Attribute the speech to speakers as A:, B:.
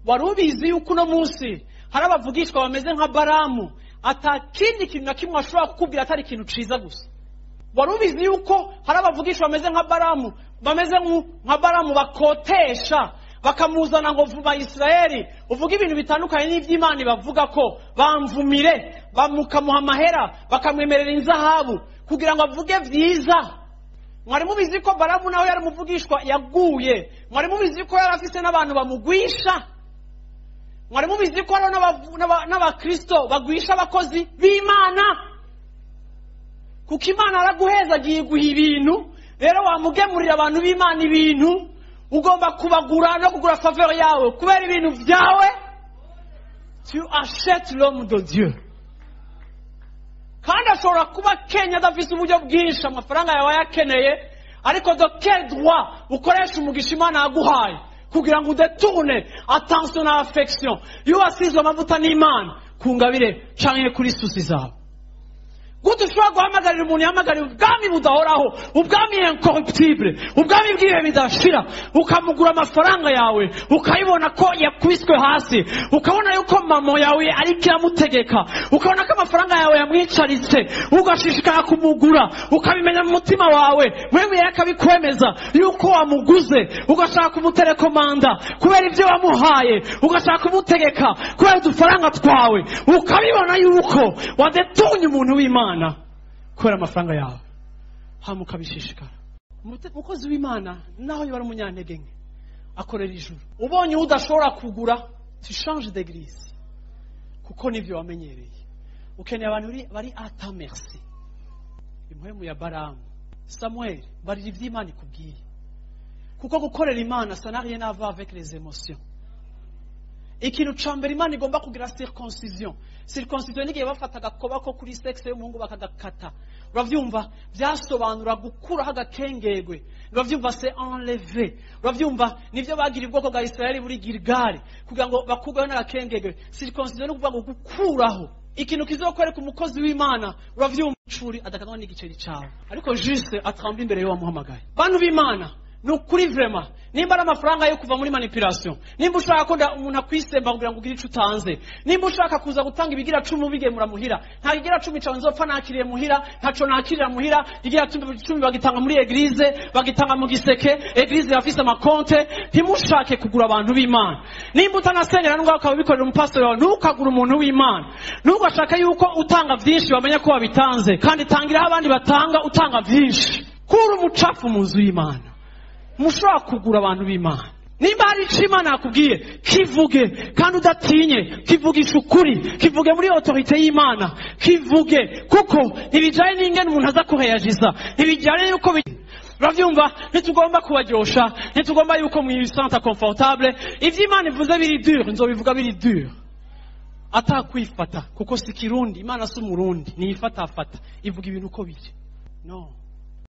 A: wari ubizi yuko uno munsi hari abavugishwa bameze nka Balamu, atakindi kintu na kimwe ashobora kukubwira atari ikintu ciza gusa? Wari ubizi yuko hari abavugishwa bameze nka Balamu, bameze nka Balamu bakotesha bakamuzana ngo vuba Israeli uvuga ibintu bitandukanye n'ivy'Imana bavuga ko bamvumire, bamukamuha amahera, bakamwemerera inzahabu kugira ngo avuge vyiza? Mwari mubizi ko Balamu nawe yari muvugishwa yaguye? Mwari mubizi ko yari afise n'abantu bamugwisha? Mwari mubizi ko ari n'abakristo bagwisha abakozi b'Imana? Kuko Imana araguheza agiye guha ibintu, rero wamugemurira abantu b'Imana ibintu, ugomba kubagura no kugura faveur yawe kubera ibintu vyawe. Tu achètes l'homme de Dieu. Kandi ashobora kuba Kenya adafise uburyo bwinshi, amafaranga yawe yakeneye, ariko de quel droit ukoresha umugisha Imana yaguhaye kugira ngo udetourne attention na affection y'uwasizwe amavuta n'Imana ku ngabire canke kuri susi zawe? Gute ushobora guhamagarira umuntu yahamagarira ubwami budahoraho, ubwami incorruptible, ubwami bw'ibihe bidashira, ukamugura amafaranga yawe, ukayibona ko yakubiswe hasi, ukabona yuko mama yawe ariko iramutegeka, ukabona ko amafaranga yawe yamwicaritse, ugashishikara kumugura, ukabimenya mu mutima wawe, wewe yakabikwemeza yuko wamuguze, ugashaka kumuterekomanda kubera ibyo wamuhaye, ugashaka kumutegeka kubera udufaranga twawe, ukabibona yuko wadetunye umuntu w'Imana kubera amafaranga yawe, hamukabishishikara. Umukozi w'Imana naho yaba ari umunyantege nke akorera ijuru. Ubonye udashobora kugura, tu change d'église, kuko nivyo wamenyereye. Ukeneye abantu bari ata merci. Impwemu ya Balamu, Samuel, barira ivy'Imana ikubwiye, kuko gukorera Imana ça n'a rien à voir avec les émotions. Ikintu cambere Imana igomba kugira circoncision. Circoncision nigiye bafata gakoba ko kuri sexe y'umuhungu bakagakata. Uravyumva? Vyasobanura gukuraho agakengegwe. Uravyumva? C'est enlever. Uravyumva? Nivyo bagira ubwoko bwa Israeli buri Gilgal kugira ngo bakugaho n'agakengegwe. Circoncision no kuvuga ngo gukuraho ikintu kizokwereka umukozi w'Imana. Uravyumva? Curi adakatwa n'igiceri cawe, ariko juste atramba imbere yo wamuhamagaye. Bantu b'Imana, nukuri vraiment nimba amafaranga yo kuva muri manipulation, nimba ushaka ko umuntu akwisemba kugira ngo ugire ico utanze, nimba ushaka kuza gutanga ibigira 10 bigemura muhira, nta igira 10 cawe nzopfa nakiriye muhira, ntaco nakirira muhira, igira 10 bagitanga muri eglise, bagitanga mu giseke, eglise yafise amakonte. Ntimushake kugura abantu b'Imana. Nimba utanasengera ngo akabikorera umupastor wawe, ntukagura umuntu w'Imana. Ntugashaka yuko utanga vyinshi bamenye ko wabitanze, kandi tangira abandi batanga utanga vyinshi. Kura umucafu mu nzu y'Imana. Mushobora kugura abantu b'Imana. Nimba hari ico Imana yakubwiye, kivuge kandi udatinye, kivugisha ukuri, kivuge muri autorité y'Imana, kivuge, kuko ntibijanye n'ingene umuntu aza kureagiza, ntibijanye yuko uravyumva? Ntitugomba kubaryosha, ntitugomba yuko mwisanta confortable. Ivy'Imana ivuze biri dur, nzobivuga biri dur, atakwifata, kuko si Kirundi. Imana si Umurundi, niyifatafata, ivuga ibintu uko biri. No.